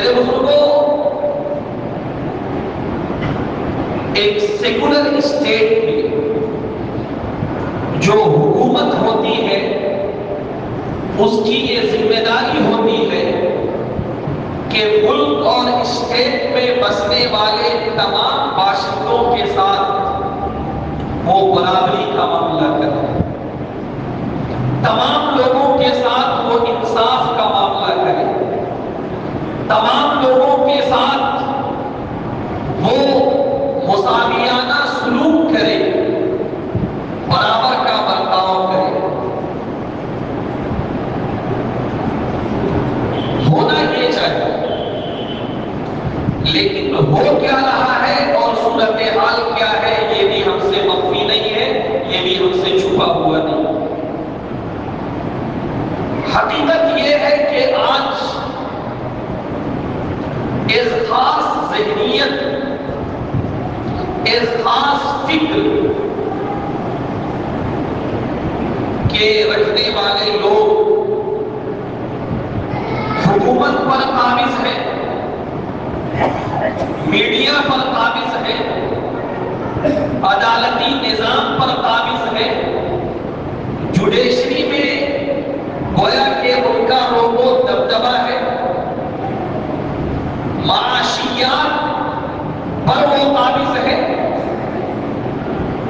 میرے بزرگوں، ایک سیکولر اسٹیٹ میں جو حکومت ہوتی ہے اس کی یہ ذمہ داری ہوتی ہے کہ ملک اور اسٹیٹ میں بسنے والے تمام باشندوں کے ساتھ وہ برابری کا معاملہ کرے، تمام لوگوں کے ساتھ وہ انصاف کا معاملہ کرے، تمام لوگوں کے ساتھ وہ مساویانہ سلوک کرے، برابر کا برتاؤ کرے۔ ہونا یہ چاہیے، لیکن ہو کیا رہا ہے اور صورتحال کیا ہے یہ بھی ہم سے مخفی نہیں ہے، یہ بھی ہم سے چھپا ہوا نہیں۔ حقیقت یہ ہے کہ آج اس خاص ذہنیت، اس خاص فکر کے رکھنے والے لوگ حکومت پر قابض ہیں، میڈیا پر قابض ہے، عدالتی نظام پر قابض ہے، جوڈیشری میں گویا کہ ان کا روب و دبدبہ ہے، معاشیات پر وہ قابض ہے،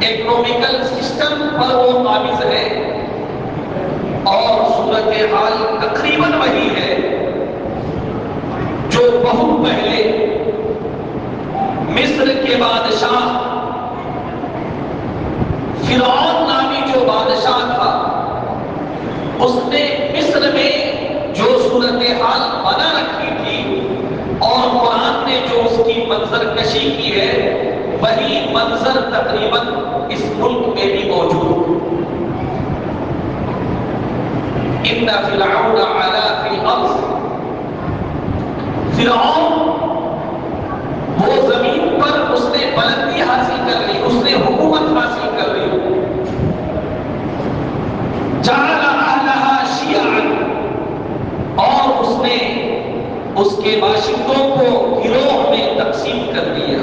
اکنومیکل سسٹم پر وہ قابض ہے، اور صورتحال تقریباً وہی ہے جو بہت پہلے مصر کے بادشاہ فرعون نامی جو بادشاہ تھا، اس نے مصر میں جو صورتحال بنا رکھی تھی اور قرآن نے جو اس کی منظر کشی کی ہے، وہی منظر تقریباً اس ملک میں بھی موجود۔ ان فرعون علا فی الارض، فرعون وہ زمین پر اس نے بلندی حاصل کر لی، اس نے حکومت حاصل کر لی، جعل اہلہا شیعا، اور اس نے اس کے باشندوں کو گروہ میں تقسیم کر دیا۔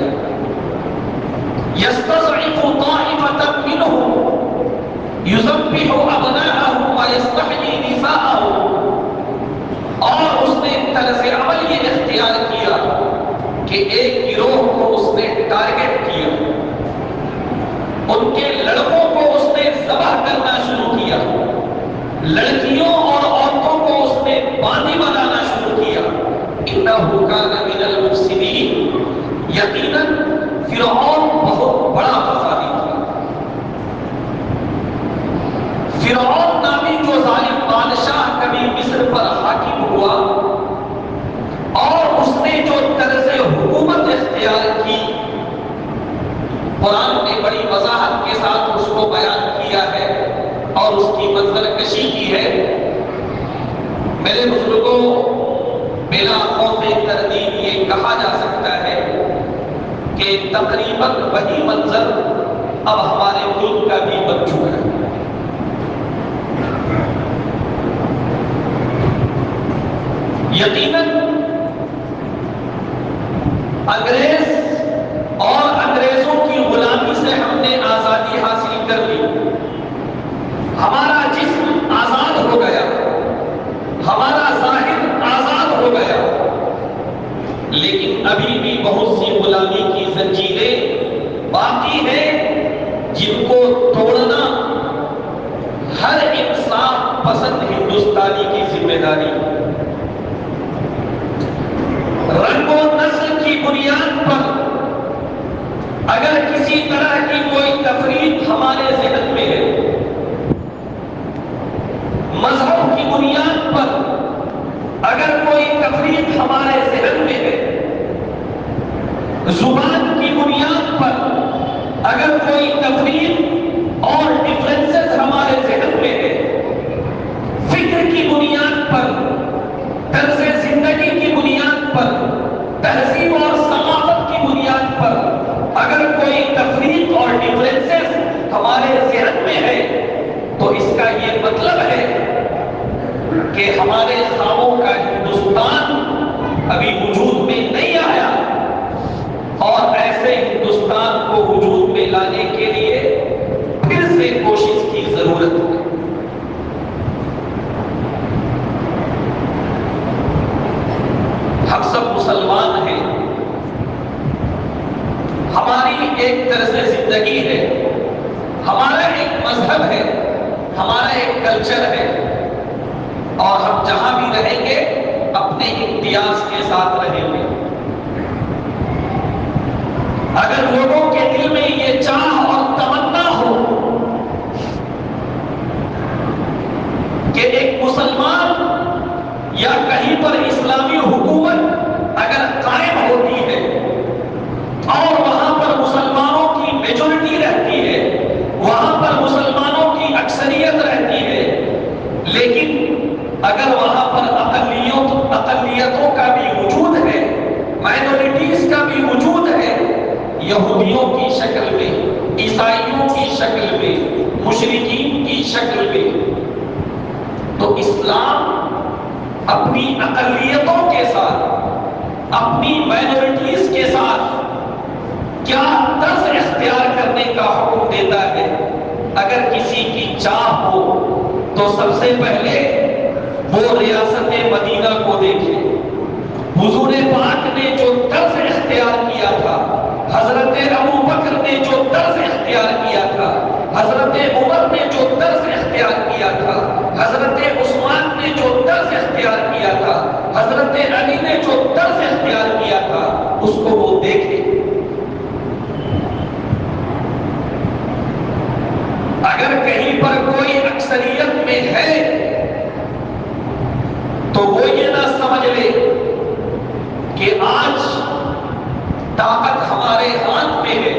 یستضعف طائفة منهم یذبح ابناءهم ویستحیی نساءهم، اور اس نے طرز عمل یہ اختیار کیا کہ ایک گروہ کو اس نے ٹارگٹ کیا، ان کے لڑکوں کو اس نے ذبح کرنا شروع کیا، لڑکیوں اور عورتوں کو اس نے باندی بنانا شروع کیا۔ انہ کان من المفسدین، یقیناً فرعون بہت بڑا فسادی تھا۔ فرعون نامی جو ظالم بادشاہ کبھی مصر پر حاکم ہوا اور اس نے جو طرز حکومت اختیار کی، قرآن نے بڑی وضاحت کے ساتھ اس کو بیان کیا ہے اور اس کی منظر کشی کی ہے۔ میرے بزرگوں، بلا خوف تردید یہ کہا جا سکتا ہے کہ تقریباً وہی منظر اب ہمارے ملک کا بھی بن چکا ہے۔ یقیناً انگریز اور انگریزوں کی غلامی سے ہم نے آزادی حاصل کر لی، ہمارا جسم آزاد ہو گیا، ہمارا ظاہر آزاد ہو گیا، لیکن ابھی بھی بہت سی غلامی کی زنجیریں باقی ہیں جن کو توڑنا ہر انصاف پسند ہندوستانی کی ذمہ داری ہے۔ رنگ و نسل کی بنیاد پر اگر کسی طرح کی کوئی تفریق ہمارے ذہن میں ہے، مذہب کی بنیاد پر اگر کوئی تفریق ہمارے ذہن میں ہے، زبان کی بنیاد پر اگر کوئی تفریق اور ڈفرینسز ہمارے ذہن میں ہے، فکر کی بنیاد پر، طرز زندگی کی بنیاد پر، تہذیب اور ثقافت کی بنیاد پر اگر کوئی تفریق اور ڈفرینسز ہمارے ذہن میں ہے، تو اس کا یہ مطلب ہے کہ ہمارے خوابوں کا ہندوستان ابھی وجود لانے کے لیے پھر سے کوشش کی ضرورت ہے۔ ہم سب مسلمان ہیں، ہماری ایک طرز زندگی ہے، ہمارا ایک مذہب ہے، ہمارا ایک کلچر ہے، اور ہم جہاں بھی رہیں گے اپنے امتیاز کے ساتھ رہیں گے۔ اگر لوگوں کے دل میں یہ چاہ اور تمنا ہو کہ ایک مسلمان یا کہیں پر اسلامی حکومت اگر قائم ہوتی ہے اور وہاں پر مسلمانوں کی میجورٹی رہتی ہے، وہاں پر مسلمانوں کی اکثریت رہتی ہے، لیکن اگر وہاں پر اقلیتوں کا بھی وجود ہے، مائنورٹیز کا بھی وجود ہے، یہودیوں کی شکل میں، عیسائیوں کی شکل میں، مشرکین کی شکل میں، تو اسلام اپنی اقلیتوں کے ساتھ، اپنی مائنورٹیز کے ساتھ کیا طرز اختیار کرنے کا حکم دیتا ہے؟ اگر کسی کی چاہ ہو تو سب سے پہلے وہ ریاست مدینہ کو دیکھے۔ حضور پاک نے جو طرز اختیار کیا تھا، حضرت ابو بکر نے جو طرز اختیار کیا تھا، حضرت عمر نے جو طرز اختیار کیا تھا، حضرت عثمان نے جو طرز اختیار کیا تھا، حضرت علی نے جو طرز اختیار کیا تھا، اس کو وہ دیکھے۔ اگر کہیں پر کوئی اکثریت میں ہے تو وہ یہ نہ سمجھ لے کہ آج طاقت ہمارے ہاتھ میں ہے،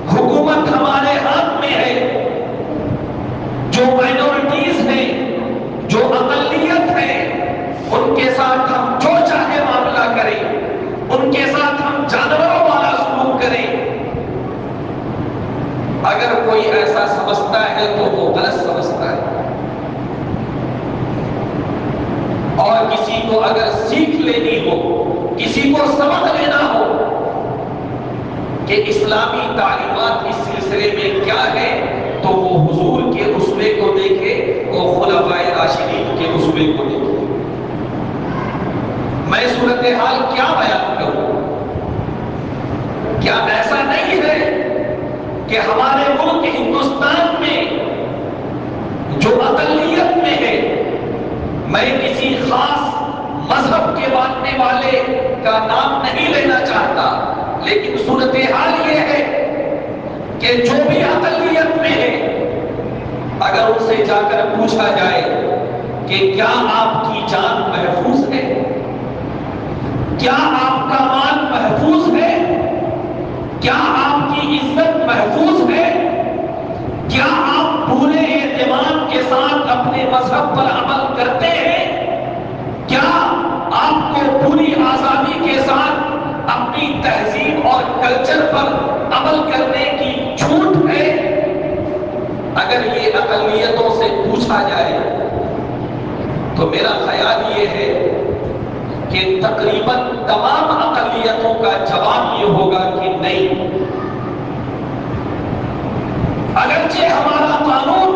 حکومت ہمارے ہاتھ میں ہے، جو مائنورٹیز ہیں، جو اقلیت ہیں، ان کے ساتھ ہم جو چاہے معاملہ کریں، ان کے ساتھ ہم جانوروں والا سلوک کریں۔ اگر کوئی ایسا سمجھتا ہے تو وہ غلط سمجھتا ہے، اور کسی کو اگر سیکھ لینی ہو، کسی کو سبق لینا ہو کہ اسلامی تعلیمات اس سلسلے میں کیا ہے، تو وہ حضور کے اسوے کو دیکھے، وہ خلفائے راشدین کے اسوے کو دیکھے۔ میں صورتحال کیا بیان کروں؟ کیا ایسا نہیں ہے کہ ہمارے ملک ہندوستان میں جو اقلیت میں ہے، میں کسی خاص مذہب کے ماننے والے کا نام نہیں لینا چاہتا، لیکن صورتحال یہ ہے کہ جو بھی اقلیت میں ہے، اگر ان سے جا کر پوچھا جائے کہ کیا آپ کی جان محفوظ ہے، کیا آپ کا مال محفوظ ہے، کیا آپ کی عزت محفوظ ہے، کیا آپ پورے اعتماد کے ساتھ اپنے مذہب پر عمل کرتے ہیں، کیا آپ کو پوری آزادی کے ساتھ اپنی تہذیب اور کلچر پر عمل کرنے کی چھوٹ ہے؟ اگر یہ اقلیتوں سے پوچھا جائے تو میرا خیال یہ ہے کہ تقریباً تمام اقلیتوں کا جواب یہ ہوگا کہ نہیں۔ اگرچہ ہمارا قانون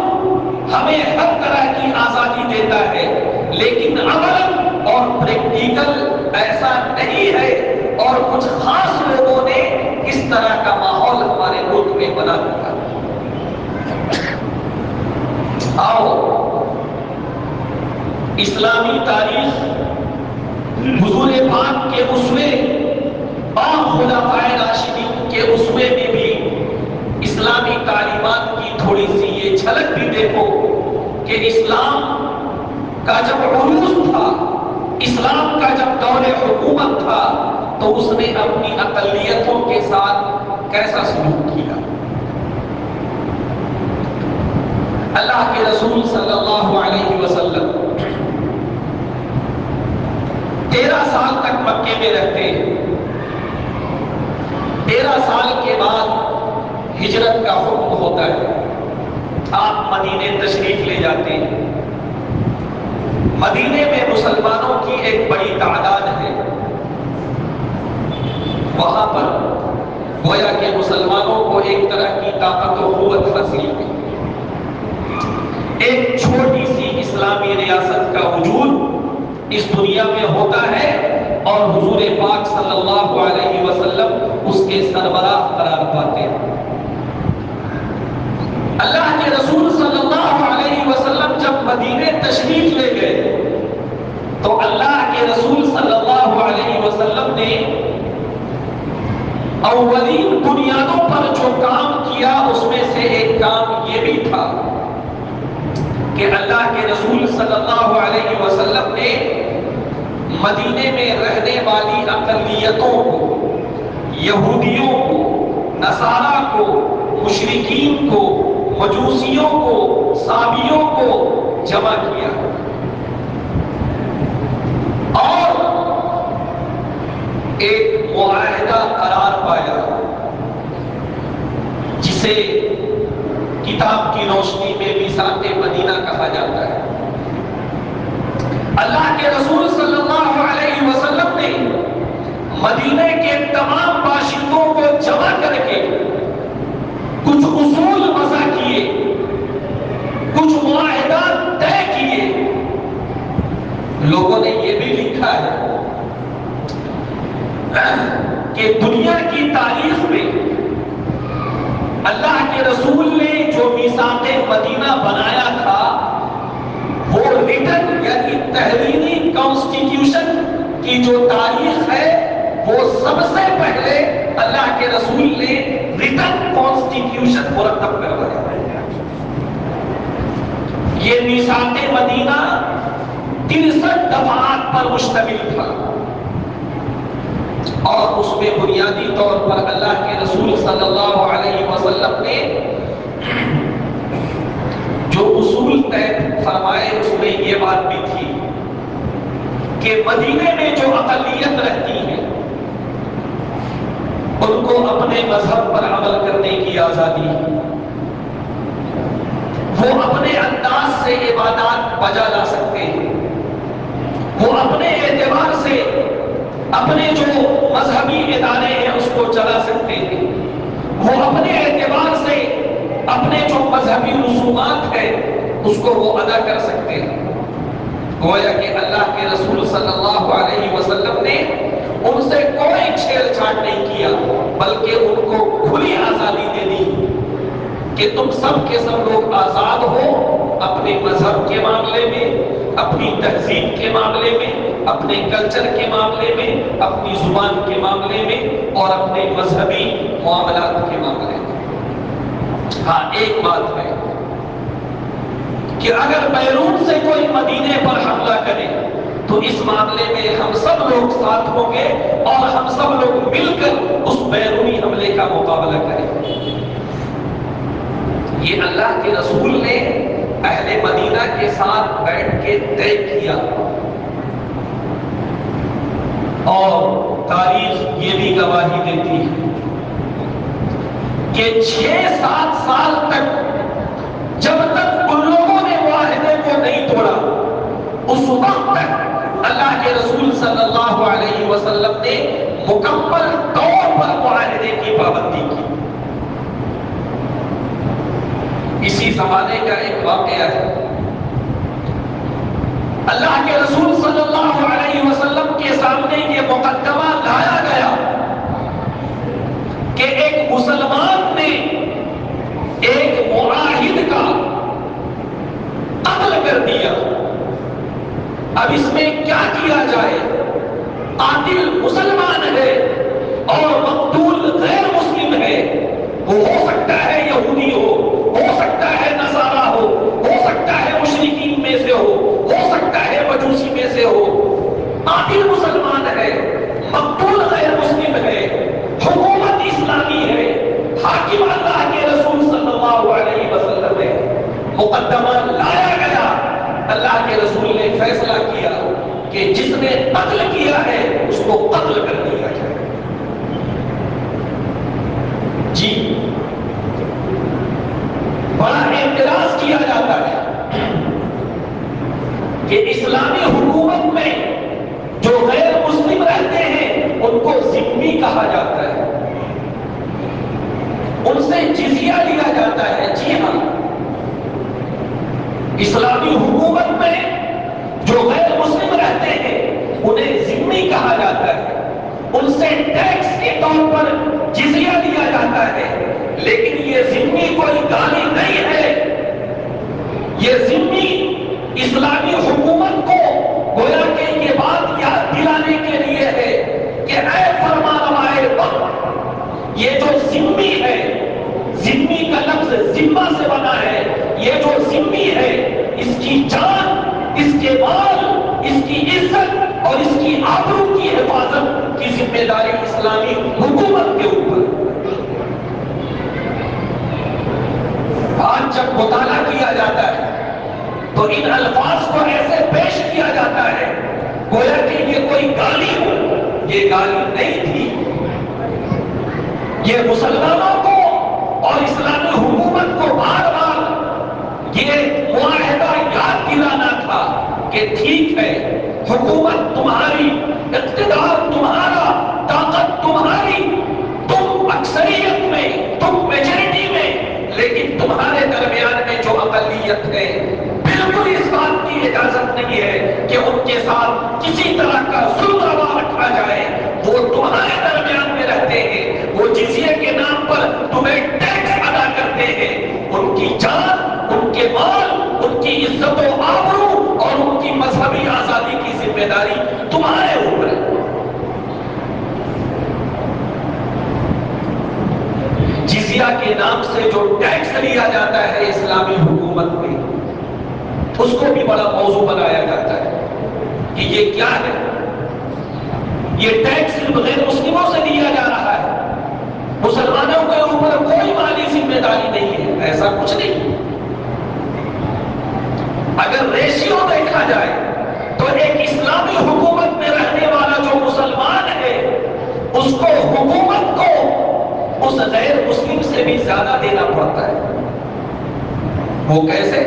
ہمیں ہر طرح کی آزادی دیتا ہے، لیکن عمل اور پریکٹیکل ایسا نہیں ہے، اور کچھ خاص لوگوں نے اس طرح کا ماحول ہمارے ملک میں بنا دیا۔ آؤ اسلامی تاریخ، حضور پاک کے اسوے اور خلفائے راشدین کے اسوے میں بھی اسلامی تعلیمات کی تھوڑی سی یہ جھلک بھی دیکھو کہ اسلام کا جب عروج تھا، اسلام کا جب دور حکومت تھا، تو اس نے اپنی اقلیتوں کے ساتھ کیسا سلوک کیا۔ اللہ کے رسول صلی اللہ علیہ وسلم 13 سال تک مکے میں رہتے ہیں۔ 13 سال کے بعد ہجرت کا حکم ہوتا ہے، آپ مدینے تشریف لے جاتے ہیں۔ مدینے میں مسلمانوں کی ایک بڑی تعداد ہے، وہاں پر گویا کہ مسلمانوں کو ایک طرح کی طاقت و قوت حاصل ہوئی. ایک چھوٹی سی اسلامی ریاست کا وجود اس دنیا میں ہوتا ہے اور حضور پاک صلی اللہ علیہ وسلم اس کے سربراہ قرار پاتے ہیں. اللہ کے رسول صلی اللہ علیہ وسلم جب مدینے تشریف لے گئے تو اللہ کے رسول صلی اللہ علیہ وسلم نے اولین بنیادوں پر جو کام کیا اس میں سے ایک کام یہ بھی تھا کہ اللہ کے رسول صلی اللہ علیہ وسلم نے مدینے میں رہنے والی اقلیتوں کو، یہودیوں کو، نصارہ کو، مشرکین کو، مجوسیوں کو، صابیوں کو جمع کیا اور ایک معاہدہ قرار پایا جسے کتاب کی روشنی میں میثاق مدینہ کہا جاتا ہے. اللہ کے رسول صلی اللہ علیہ وسلم نے مدینے کے تمام باشندوں کو جمع کر کے کچھ اصول وضع کیے، کچھ معاہدات طے کیے. لوگوں نے یہ بھی لکھا ہے کہ دنیا کی تاریخ میں اللہ کے رسول نے جو میثاق مدینہ بنایا تھا وہ ریٹن یعنی تحریری کانسٹیٹیوشن کی جو تاریخ ہے وہ سب سے پہلے اللہ کے رسول نے ریٹن کانسٹیٹیوشن مرتب کروایا. یہ میثاق مدینہ 63 دفعات پر مشتمل تھا اور اس میں بنیادی طور پر اللہ کے رسول صلی اللہ علیہ وسلم نے جو اصول طے فرمائے اس میں یہ بات بھی تھی کہ مدینے میں جو اقلیت رہتی ہے ان کو اپنے مذہب پر عمل کرنے کی آزادی ہے. وہ اپنے انداز سے عبادات بجا لا سکتے ہیں. وہ اپنے اعتبار سے اپنے جو مذہبی ادارے ہیں اس کو چلا سکتے ہیں. وہ اپنے اعتبار سے اپنے جو مذہبی رسومات ہیں اس کو وہ ادا کر سکتے ہیں. گویا کہ اللہ کے رسول صلی اللہ علیہ وسلم نے ان سے کوئی چھیڑ چھاڑ نہیں کیا بلکہ ان کو کھلی آزادی دے دی کہ تم سب کے سب لوگ آزاد ہو اپنے مذہب کے معاملے میں، اپنی تہذیب کے معاملے میں، اپنے کلچر کے معاملے میں، اپنی زبان کے معاملے میں اور اپنے مذہبی معاملات کے معاملے میں. ہاں ایک بات ہے کہ اگر بیرون سے کوئی مدینے پر حملہ کرے تو اس معاملے میں ہم سب لوگ ساتھ ہوں گے اور ہم سب لوگ مل کر اس بیرونی حملے کا مقابلہ کریں گے. یہ اللہ کے رسول نے اہل مدینہ کے ساتھ بیٹھ کے طے کیا اور تاریخ یہ بھی گواہی دیتی ہے کہ 6-7 سال تک جب تک ان لوگوں نے معاہدے کو نہیں توڑا اس وقت تک اللہ کے رسول صلی اللہ علیہ وسلم نے مکمل طور پر معاہدے کی پابندی کی. اسی زمانے کا ایک واقعہ ہے. اللہ کے رسول صلی اللہ علیہ وسلم کے سامنے یہ مقدمہ لایا گیا کہ ایک مسلمان نے ایک معاہد کا قتل کر دیا. اب اس میں کیا کیا جائے؟ قاتل مسلمان ہے اور مقتول غیر مسلم ہے. وہ ہو سکتا ہے یہودی ہو سکتا ہے نصارہ ہو سکتا ہے مشرکین میں سے ہو سکتا ہے مجوسی میں سے ہو. قاتل مسلمان ہے، مقتول غیر مسلم ہے، حکومت اسلامی ہے، حاکم اللہ کے رسول صلی اللہ علیہ وسلم ہے. مقدمہ لایا گیا. اللہ کے رسول نے فیصلہ کیا کہ جس نے قتل کیا ہے اس کو قتل کر دیا جائے. جی بڑا اعتراض کیا جاتا ہے کہ اسلامی حکومت میں جو غیر مسلم رہتے ہیں ان کو ذمہ کہا جاتا ہے. ان سے جزیہ لیا جاتا ہے. جی ہاں، اسلامی حکومت میں جو غیر مسلم رہتے ہیں انہیں ذمی کہا جاتا ہے، ان سے ٹیکس کے طور پر جزیہ لیا جاتا ہے. لیکن یہ ذمی کوئی گالی نہیں ہے، یہ ذمی اسلامی حکومت کو گویا کہ یہ بات یاد دلانے کے لیے ہے کہ اے فرمانروائے وقت، یہ جو ذمی ہے، ذمی کا لفظ ذمہ سے بنا ہے، یہ جو ذمی ہے اس کی جان، اس کے مال، اس کی عزت اور اس کی آبرو کی حفاظت کی ذمہ داری اسلامی حکومت کے اوپر. آج جب مطالعہ کیا جاتا ہے تو ان الفاظ کو ایسے پیش کیا جاتا ہے گویا کہ یہ کوئی گالی ہو. یہ گالی نہیں تھی، یہ مسلمانوں کو اور اسلامی حکومت کو بار بار یہ معاہدہ یاد دلانا تھا کہ ٹھیک ہے، حکومت تمہاری، اقتدار تمہارا، طاقت تمہاری، تم اکثریت میں، تم میجورٹی میں، لیکن تمہارے درمیان میں جو اقلیت ہے بالکل اس بات کی اجازت نہیں ہے کہ ان کے ساتھ کسی طرح کا ظلم روا رکھا جائے. وہ تمہارے درمیان میں رہتے ہیں، وہ جزیے کے نام پر تمہیں ٹیکس ادا کرتے ہیں. ان کی جان، ان کے مال، ان کی عزت و آبرو اور ان کی مذہبی آزادی کی ذمہ داری تمہارے اوپر ہے. جزیہ کے نام سے جو ٹیکس لیا جاتا ہے اسلامی حکومت میں، اس کو بھی بڑا موضوع بنایا جاتا ہے کہ یہ کیا ہے. یہ ٹیکس صرف غیر مسلموں سے دیا جا رہا ہے، مسلمانوں کے اوپر کوئی مالی ذمہ داری نہیں ہے. ایسا کچھ نہیں. اگر ریشیو دیکھا جائے تو ایک اسلامی حکومت میں رہنے والا جو مسلمان ہے اس کو، حکومت کو، اس غیر مسلم سے بھی زیادہ دینا پڑتا ہے. وہ کیسے؟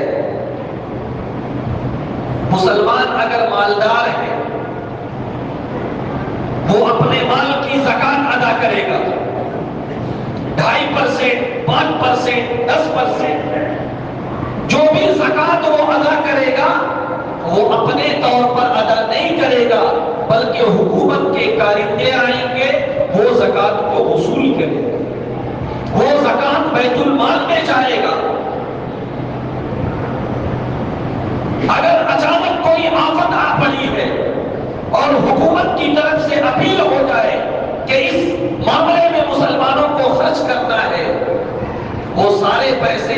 مسلمان اگر مالدار ہے وہ اپنے مال کی زکات ادا کرے گا، 2.5%، 5%، 10%، جو بھی زکات وہ ادا کرے گا وہ اپنے طور پر ادا نہیں کرے گا بلکہ حکومت کے کارندے آئیں گے، وہ زکات کو وصول کرے گا، وہ زکات بیت المال میں جائے گا. اگر اچانک کوئی آفت آ پڑی ہے اور حکومت کی طرف سے اپیل ہو جائے کہ اس معاملے میں مسلمانوں کو خرچ کرنا ہے، وہ سارے پیسے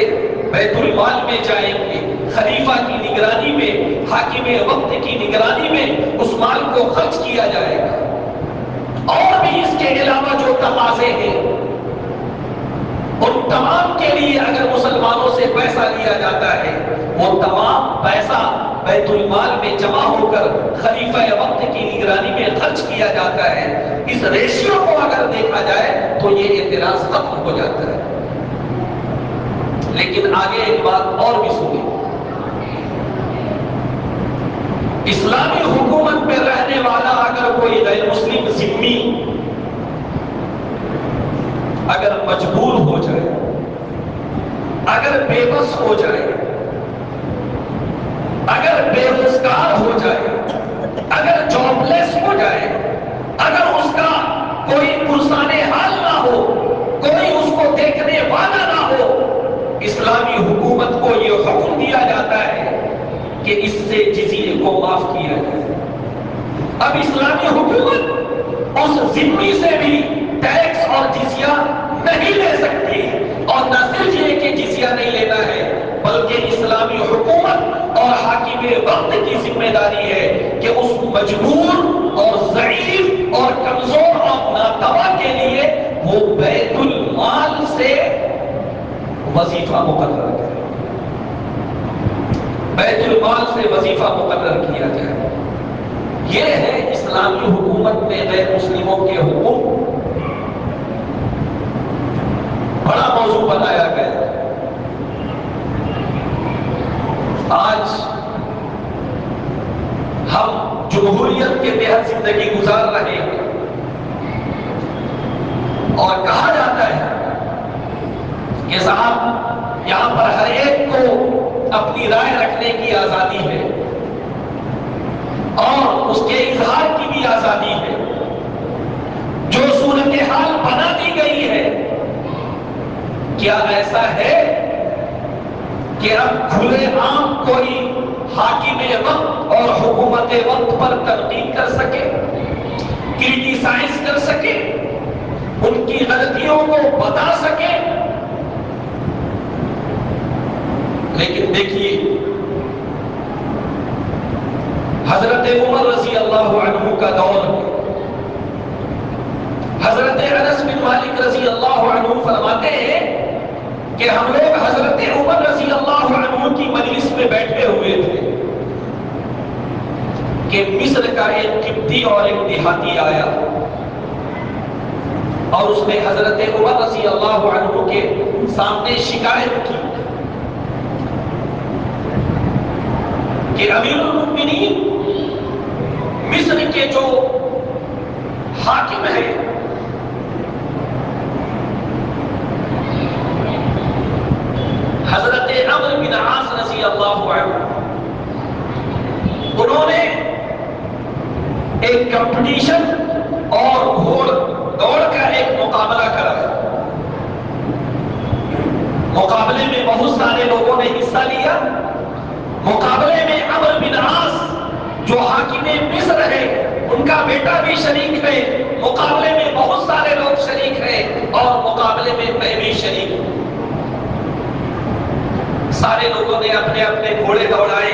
بیت المال میں جائیں گے. خلیفہ کی نگرانی میں، حاکم وقت کی نگرانی میں اس مال کو خرچ کیا جائے گا. اور بھی اس کے علاوہ جو تقاضے ہیں ان تمام کے لیے اگر مسلمانوں سے پیسہ لیا جاتا ہے وہ تمام پیسہ بیت المال میں جمع ہو کر خلیفہ وقت کی نگرانی میں خرچ کیا جاتا ہے. اس ریشیو کو اگر دیکھا جائے تو یہ اعتراض ختم ہو جاتا ہے. لیکن آگے ایک بات اور بھی سنیں، اسلامی حکومت میں رہنے والا اگر کوئی غیر مسلم ذمی اگر مجبور ہو جائے، اگر بے بس ہو جائے، اگر بے روزگار ہو جائے، اگر جاب لیس ہو جائے، اگر اس کا کوئی پرسان حال نہ ہو، کوئی اس کو دیکھنے والا نہ ہو، اسلامی حکومت کو یہ حکم دیا جاتا ہے کہ اس سے جزیے کو معاف کیا جائے. اب اسلامی حکومت اس ذمی سے بھی ٹیکس اور جزیہ نہیں لے سکتی، اور نہ صرف یہ کہ جزیہ نہیں لینا ہے بلکہ اسلامی حکومت اور حاکم وقت کی ذمہ داری ہے کہ اس مجبور اور ضعیف اور کمزور اور ناتواں کے لیے وہ بیت المال سے وظیفہ مقرر کرے، بیت المال سے وظیفہ مقرر کیا جائے. یہ ہے اسلامی حکومت میں غیر مسلموں کے حقوق. بڑا موضوع بنایا گیا. آج ہم جمہوریت کے تحت زندگی گزار رہے ہیں اور کہا جاتا ہے کہ صاحب یہاں پر ہر ایک کو اپنی رائے رکھنے کی آزادی ہے اور اس کے اظہار کی بھی آزادی ہے. جو صورتحال بنا دی گئی ہے، کیا ایسا ہے کہ اب کھلے عام کوئی حاکم وقت اور حکومت وقت پر تنقید کر سکے، کرٹیسائز کر سکے، ان کی غلطیوں کو بتا سکے؟ لیکن دیکھیے حضرت عمر رضی اللہ عنہ کا دور ہے. حضرت انس بن مالک رضی اللہ عنہ فرماتے ہیں کہ ہم لوگ حضرت عمر رضی اللہ عنہ کی مجلس میں بیٹھے ہوئے تھے کہ مصر کا ایک قبطی اور ایک دیہاتی آیا اور اس نے حضرت عمر رضی اللہ عنہ کے سامنے شکایت کی کہ امیر المؤمنین، مصر کے جو حاکم ہیں حضرت عمرو بن عاص رضی اللہ عنہ، انہوں نے ایک کمپٹیشن اور گھوڑ دوڑ کا ایک مقابلہ کرا. مقابلے میں بہت سارے لوگوں نے حصہ لیا. مقابلے میں عمرو بن عاص جو حاکم مصر ہے، ان کا بیٹا بھی شریک ہے. مقابلے میں بہت سارے لوگ شریک ہیں اور مقابلے میں بھی شریک ہوں. سارے لوگوں نے اپنے اپنے گھوڑے دوڑائے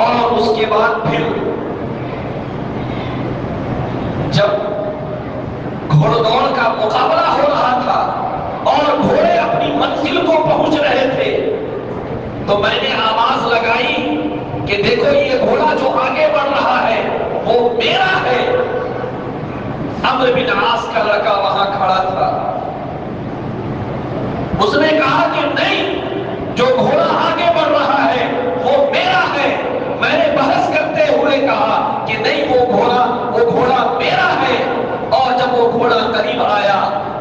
اور اس کے بعد پھر جب گھوڑ دوڑ کا مقابلہ ہو رہا تھا اور گھوڑے اپنی منزل کو پہنچ رہے تھے تو میں نے آواز لگائی کہ دیکھو یہ گھوڑا جو آگے بڑھ رہا ہے وہ میرا ہے. عمرو بن عاص کا لڑکا وہاں کھڑا تھا. اس نے کہا کہ نہیں، جو گھوڑا آگے بڑھ رہا ہے وہ میرا ہے. میں نے بحث کرتے ہوئے کہا کہ نہیں، وہ گھوڑا میرا ہے. اور جب وہ گھوڑا قریب آیا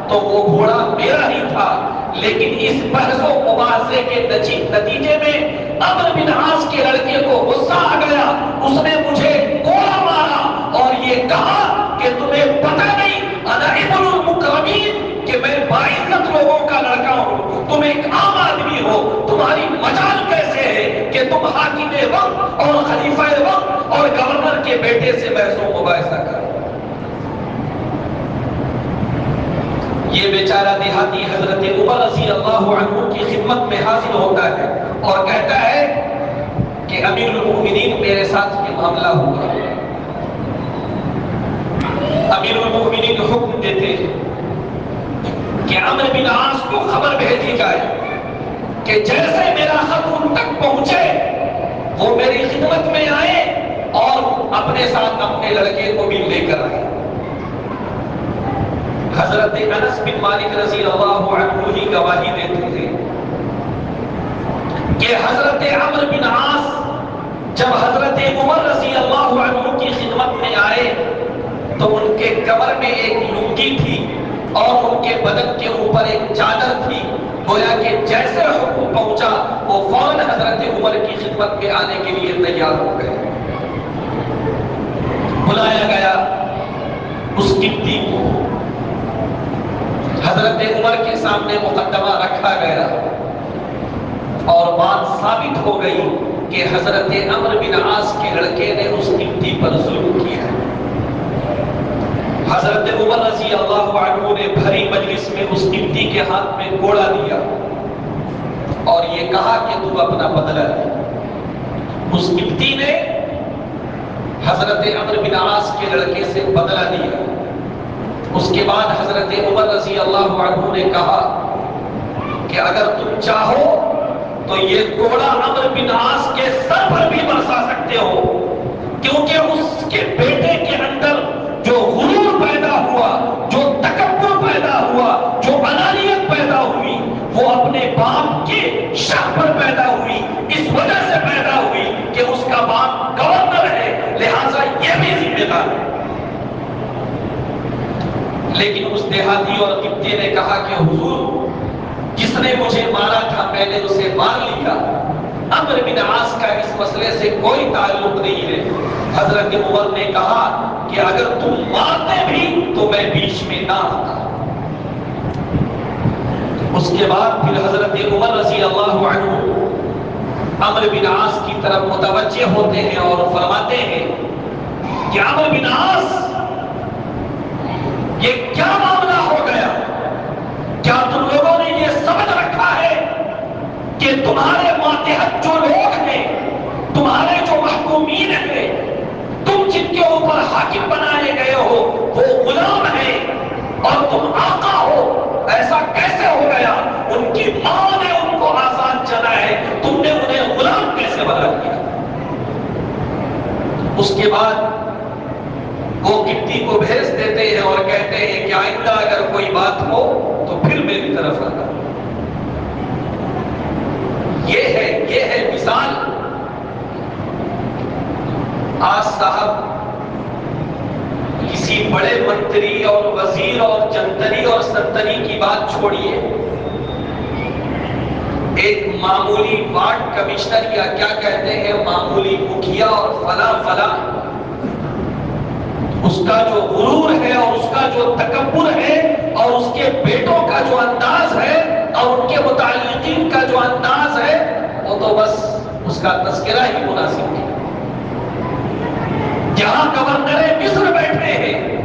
تو وہ گھوڑا میرا ہی تھا. لیکن اس بحث و مباحثے کے نتیجے میں عمرو بن عاص کے لڑکے کو غصہ آ گیا. اس نے مجھے کوڑا مارا اور یہ کہا کہ تمہیں پتہ نہیں انا ابن المکرمین، کہ میں باعزت لوگوں کا لڑکا ہوں، تم ایک عام آدمی ہو. تمہاری مجال کیسے ہے کہ تم حاکم وقت اور خلیفہ وقت اور گورنر کے بیٹے سے بحث و مباحثہ کرو؟ یہ بیچارہ دیہاتی حضرت عمر رضی اللہ عنہ کی خدمت میں حاضر ہوتا ہے اور کہتا ہے کہ امیر المؤمنین میرے ساتھ یہ معاملہ ہوا. امیر المؤمنین حکم دیتے ہیں کہ عمرو بن عاص کو خبر بھیجی جائے کہ جیسے میرا خط ان تک پہنچے وہ میری خدمت میں آئے اور اپنے ساتھ اپنے لڑکے کو بھی لے کر آئے. حضرت انس بن مالک رضی اللہ عنہ ہی گواہی دیتے تھے کہ حضرت عمرو بن عاص جب حضرت عمر رضی اللہ عنہ کی خدمت میں آئے تو ان کے کمر میں ایک لنگی تھی اور ان کے بدن کے اوپر ایک چادر تھی. گویا کہ جیسے حکم پہنچا وہ فوراً حضرت عمر کی خدمت میں آنے کے لیے تیار ہو گئے. بلایا گیا اس قبطی کو، حضرت عمر کے سامنے مقدمہ رکھا گیا اور بات ثابت ہو گئی کہ حضرت عمرو بن عاص کے لڑکے نے اس قبطی پر ظلم کیا. حضرت عمر رضی اللہ عنہ نے بھری مجلس میں اس قبطی کے ہاتھ میں کوڑا دیا اور یہ کہا کہ تو اپنا بدلہ لے. اس قبطی نے حضرت عمرو بن عاص کے لڑکے سے بدلہ لیا. اس کے بعد حضرت عمر رضی اللہ عنہ نے کہا کہ اگر تم چاہو تو یہ کوڑا عمرو بن عاص کے سر پر بھی برسا سکتے ہو، کیونکہ اس کے بیٹے کے اندر جو غرور پیدا ہوا، جو تکبر پیدا ہوا، جو انانیت پیدا ہوئی، وہ اپنے باپ کے شک پر پیدا ہوئی. اس وجہ سے پیدا ہوئی کہ اس کا باپ گورنر ہے، لہذا یہ بھی ذمہ دار ہے. لیکن اس دیہاتی اور قبطی نے کہا کہ حضور نے مجھے مارا تھا میں نے اسے مار لیا. عمرو بن عاص کا اس مسئلے سے کوئی تعلق نہیں ہے. حضرت عمر نے کہا کہ اگر تم مارتے بھی تو میں بیچ میں نہ آتا. اس کے بعد پھر حضرت عمر رضی اللہ عنہ عمرو بن عاص کی طرف متوجہ ہوتے ہیں اور فرماتے ہیں کہ عمرو بن عاص یہ کیا معاملہ ہو گیا؟ کیا تم لوگوں نے یہ سمجھ رکھا ہے کہ تمہارے ماتحت جو لوگ ہیں، تمہارے جو محکومین ہیں، تم جن کے اوپر حاکم بنائے گئے ہو وہ غلام ہیں اور تم آقا ہو؟ ایسا کیسے ہو گیا؟ ان کی ماں نے ان کو آزاد چنا ہے، تم نے انہیں غلام کیسے بنا دیا؟ اس کے بعد وہ گٹی کو بھیج دیتے ہیں اور کہتے ہیں کہ آئندہ اگر کوئی بات ہو تو پھر میری طرف آنا. یہ ہے مثال. آج صاحب کسی بڑے منتری اور وزیر اور جنتری اور سنتری کی بات چھوڑیے، ایک معمولی وارڈ کمشنر یا کیا کہتے ہیں معمولی مکھیا اور فلاں فلاں، اس کا جو غرور ہے اور اس کا جو تکبر ہے اور اس کے بیٹوں کا جو انداز ہے اور ان کے متعلقین کا جو انداز ہے، وہ تو بس اس کا تذکرہ ہی مناسب ہے. جہاں گورنر مصر بیٹھے ہیں،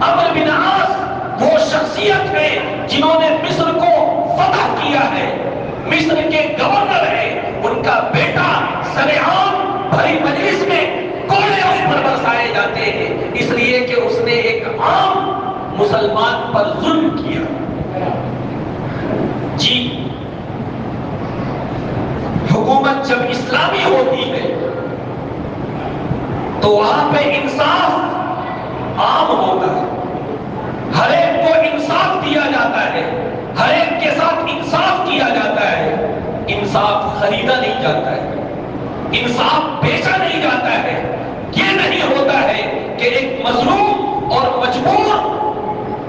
عمرو بن عاص وہ شخصیت ہے جنہوں نے مصر کو فتح کیا ہے، مصر کے گورنر ہیں، ان کا بیٹا سرعام بھری مجلس میں کوڑے اس پر برسائے جاتے ہیں اس لیے کہ اس نے ایک عام مسلمان پر ظلم کیا. جی حکومت جب اسلامی ہوتی ہے تو وہاں پہ انصاف عام ہوتا ہے، ہر ایک کو انصاف دیا جاتا ہے، ہر ایک کے ساتھ انصاف کیا جاتا ہے. انصاف خریدا نہیں جاتا ہے، انصاف بیچا نہیں جاتا ہے. یہ نہیں ہوتا ہے کہ ایک مظلوم اور مجبور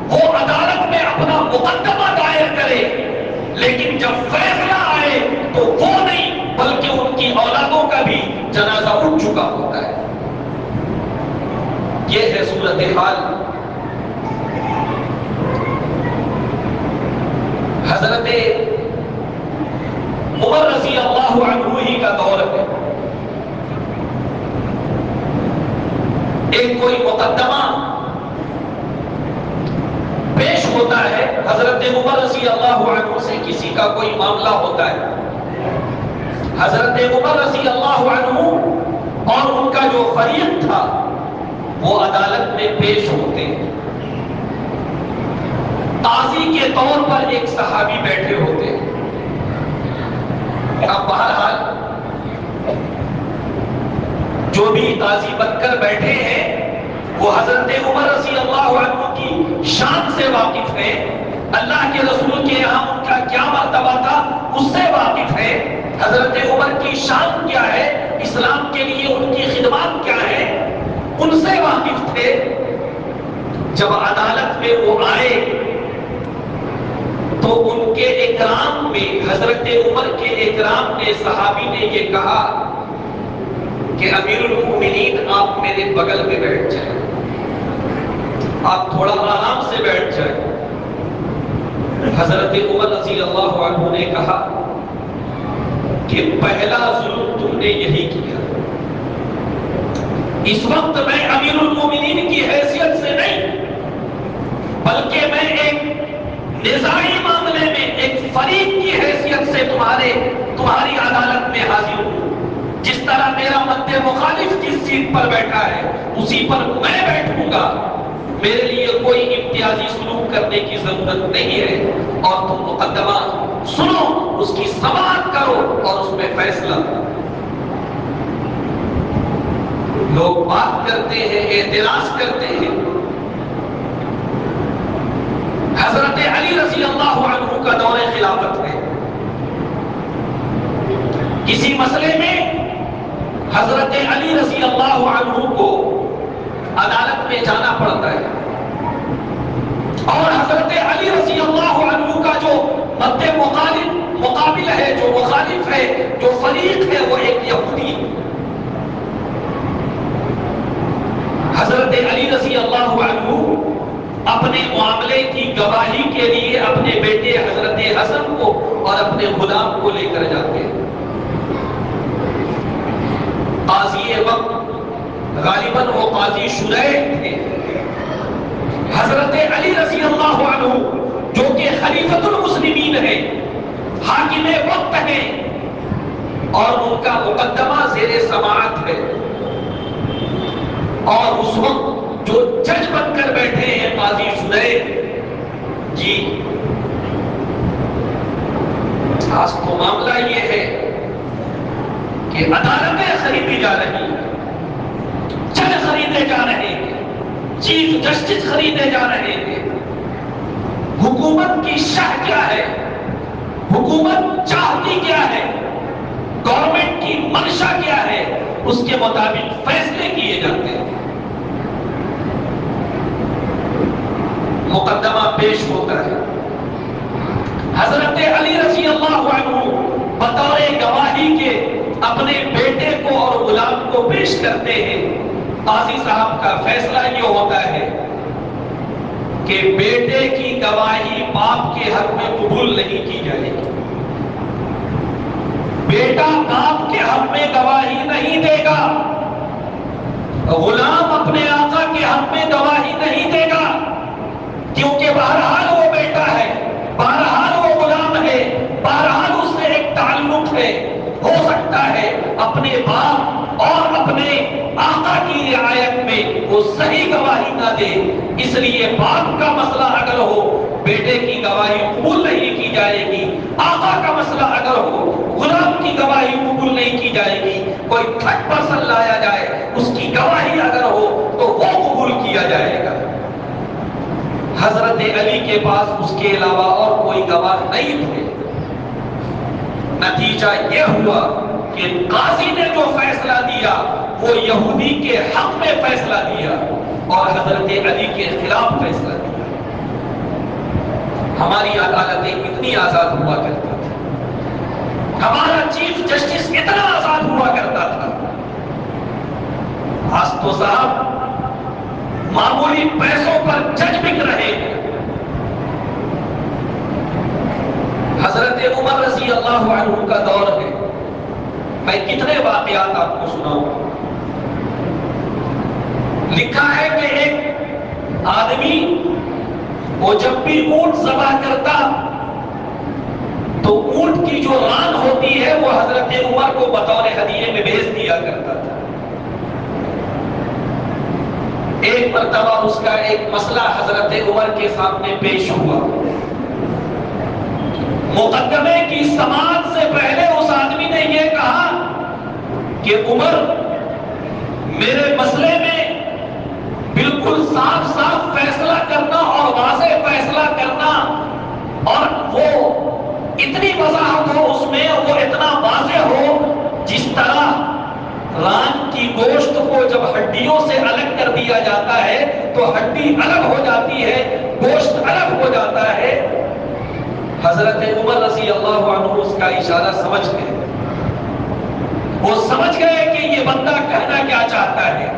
وہ عدالت میں اپنا مقدمہ دائر کرے لیکن جب فیصلہ آئے تو وہ نہیں بلکہ ان کی اولادوں کا بھی جنازہ اٹھ چکا ہوتا ہے. یہ ہے صورتحال. حضرت عمر رضی اللہ عنہ ہی کا دور ہے. ایک کوئی مقدمہ پیش ہوتا ہے، حضرت عمر رضی اللہ عنہ سے کسی کا کوئی معاملہ ہوتا ہے. حضرت عمر رضی اللہ عنہ اور ان کا جو فریق تھا وہ عدالت میں پیش ہوتے ہیں. قاضی کے طور پر ایک صحابی بیٹھے ہوتے ہیں. اب بہرحال جو بھی قاضی بن کر بیٹھے ہیں وہ حضرت عمر رضی اللہ عنہ کی شان سے واقف ہے، اللہ کے رسول کے یہاں ان کا کیا مرتبہ تھا اس سے واقف ہے. حضرت عمر کی شان کیا ہے، اسلام کے لیے ان کی خدمات کیا ہے، ان سے واقف تھے. جب عدالت میں وہ آئے تو ان کے اکرام میں حضرت عمر کے اکرام میں صحابی نے یہ کہا کہ امیر المومنین آپ میرے بغل میں بیٹھ جائیں، آپ تھوڑا آرام سے بیٹھ جائیں. حضرت عمر رضی اللہ عنہ نے کہا کہ پہلا ظلم تم نے یہی کیا. اس وقت میں امیر المومنین کی حیثیت سے نہیں بلکہ میں ایک نزاعی معاملے میں ایک فریق کی حیثیت سے تمہاری عدالت میں حاضر ہوں. جس طرح میرا مد مخالف جس سیٹ پر بیٹھا ہے اسی پر میں بیٹھوں گا. میرے لیے کوئی امتیازی سلوک کرنے کی ضرورت نہیں ہے اور تم مقدمہ سنو، اس کی سماعت کرو اور اس میں فیصلہ. لوگ بات کرتے ہیں، اعتراض کرتے ہیں. حضرت علی رضی اللہ عنہ کا دور خلافت ہے. کسی مسئلے میں حضرت علی رضی اللہ عنہ کو عدالت میں جانا پڑتا ہے اور حضرت علی رضی اللہ عنہ کا جو مد مقابل ہے، جو مخالف ہے، جو فریق ہے، وہ ایک یہودی ہے۔ حضرت علی رضی اللہ عنہ اپنے معاملے کی گواہی کے لیے اپنے بیٹے حضرت حسن کو اور اپنے غلام کو لے کر جاتے ہیں۔ قاضی وقت غالباً وہ قاضی شریح تھے۔ حضرت علی رضی اللہ عنہ جو کہ خلیفۃ المسلمین ہیں، حاکم وقت ہیں، اور ان کا مقدمہ زیر سماعت ہے، اور اس وقت جو جج بن کر بیٹھے ہیں قاضی شریح جی، آج تو معاملہ یہ ہے کہ عدالتیں خریدی جا رہی ہیں، جج خریدے جا رہے ہیں، چیف جسٹس خریدے جا رہے ہیں۔ حکومت کی شہ کیا ہے، حکومت چاہتی کیا ہے، گورنمنٹ کی منشا کیا ہے، اس کے مطابق فیصلے کیے جاتے ہیں۔ مقدمہ پیش ہوتا ہے، حضرت علی رضی اللہ عنہ بطور گواہی کے اپنے بیٹے کو اور غلام کو پیش کرتے ہیں۔ قاضی صاحب کا فیصلہ یہ ہوتا ہے کہ بیٹے کی گواہی باپ کے حق میں قبول نہیں کی جائے گی، بیٹا باپ کے حق میں گواہی نہیں دے گا، غلام اپنے آقا کے حق میں گواہی نہیں دے گا، کیونکہ بہرحال وہ بیٹا ہے، بہرحال وہ غلام ہے، بہرحال اس سے ایک تعلق ہے۔ ہو سکتا ہے اپنے باپ اور اپنے آقا کی رعایت میں وہ صحیح گواہی نہ دے، اس لیے باپ کا مسئلہ اگر ہو بیٹے کی گواہی قبول نہیں کی جائے گی، آقا کا مسئلہ اگر ہو غلام کی گواہی قبول نہیں کی جائے گی، کوئی تھرڈ پرسن لایا جائے اس کی گواہی اگر ہو تو وہ قبول کیا جائے گا۔ حضرت علی کے پاس اس کے علاوہ اور کوئی گواہ نہیں تھے۔ نتیجہ یہ ہوا کہ قاضی نے جو فیصلہ دیا وہ یہودی کے حق میں فیصلہ دیا اور حضرت علی کے خلاف فیصلہ دیا۔ ہماری عدالتیں اتنی آزاد ہوا کرتی تھی، ہمارا چیف جسٹس اتنا آزاد ہوا کرتا تھا۔ آج تو صاحب معمولی پیسوں پر جج بک رہے ہیں۔ حضرت عمر رضی اللہ عنہ کا دور ہے، میں کتنے واقعات آپ کو سناؤں۔ لکھا ہے کہ ایک آدمی وہ جب بھی اونٹ ذبح کرتا تو اونٹ کی جو ران ہوتی ہے وہ حضرت عمر کو بطور ہدیے میں بھیج دیا کرتا تھا۔ ایک مرتبہ اس کا ایک مسئلہ حضرت عمر کے سامنے پیش ہوا۔ مقدمے کی سماعت سے پہلے اس آدمی نے یہ کہا کہ عمر، میرے مسئلے میں بالکل صاف صاف فیصلہ کرنا اور واضح فیصلہ کرنا، اور وہ اتنی وضاحت ہو اس میں، وہ اتنا واضح ہو جس طرح ران کی گوشت کو جب ہڈیوں سے الگ کر دیا جاتا ہے تو ہڈی الگ ہو جاتی ہے، گوشت الگ ہو جاتا ہے۔ حضرت عمر رضی اللہ عنہ اس کا اشارہ سمجھ گئے، وہ سمجھ گئے کہ یہ بندہ کہنا کیا چاہتا ہے۔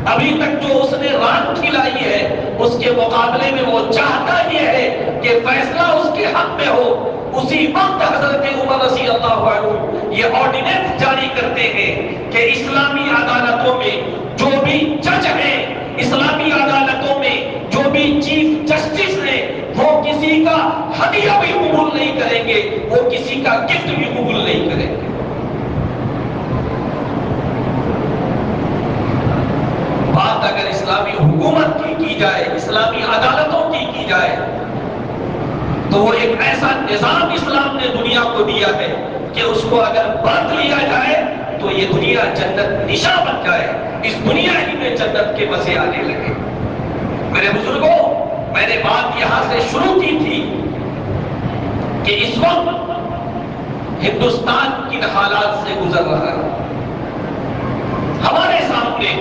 ابھی تک جو اس نے ران کھلائی ہے اس کے مقابلے میں وہ چاہتا یہ ہے کہ فیصلہ اس کے حق میں ہو۔ اسی وقت حضرت عمر رضی اللہ عنہ یہ آرڈیننس جاری کرتے ہیں کہ اسلامی عدالتوں میں جو بھی جج ہیں، اسلامی عدالتوں میں جو بھی چیف جسٹس ہیں، وہ کسی کا ہدیہ بھی قبول نہیں کریں گے، وہ کسی کا گفٹ بھی قبول نہیں کریں گے۔ بات اگر اسلامی حکومت کی جائے، اسلامی عدالتوں کی جائے، تو وہ ایک ایسا نظام اسلام نے دنیا کو دیا ہے کہ اس کو اگر برت لیا جائے تو یہ دنیا جنت نشاں بن جائے، اس دنیا ہی میں جنت کے مزے آنے لگے۔ میرے بزرگوں، میں نے بات یہاں سے شروع کی تھی کہ اس وقت ہندوستان کن حالات سے گزر رہا ہے۔ ہمارے سامنے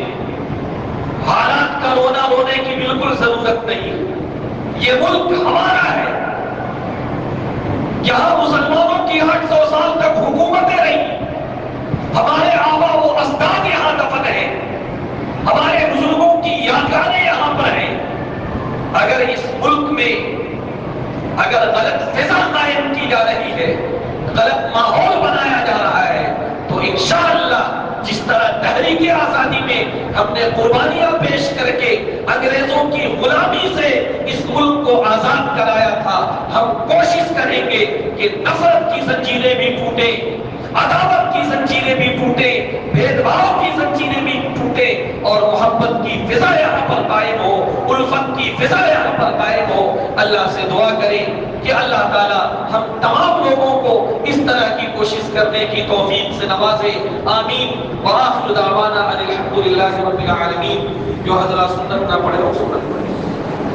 حالات کا رونے کی بالکل ضرورت نہیں، یہ ملک ہمارا ہے، یہاں مسلمانوں کی 800 سال تک حکومتیں رہی، ہمارے آبا و اجداد یہاں دفن ہیں، ہمارے بزرگوں کی یادگاریں یہاں پر ہیں۔ اگر اس ملک میں اگر غلط فضا قائم کی جا رہی ہے، غلط ماحول بنایا جا رہا ہے، تو انشاءاللہ جس طرح تحریک آزادی میں ہم نے قربانیاں پیش کر کے انگریزوں کی غلامی سے اس ملک کو آزاد کرایا تھا، ہم کوشش کریں گے کہ نفرت کی زنجیریں بھی ٹوٹے، عداوت کی زنجیریں بھی ٹوٹے، بھید بھاؤ کی زنجیریں بھی ٹوٹے، اور محبت کی فضا یہاں پر قائم ہو، الفت کی فضا یہاں پر قائم ہو۔ اللہ سے دعا کریں کہ اللہ تعالی ہم تمام لوگوں کو اس طرح کی کوشش کرنے کی توفیق سے نوازے، آمین۔ وآخر دعوانا ان الحمد للہ رب العالمین۔ جو حضرات سنت نہ پڑھے وہ سنت پڑھے۔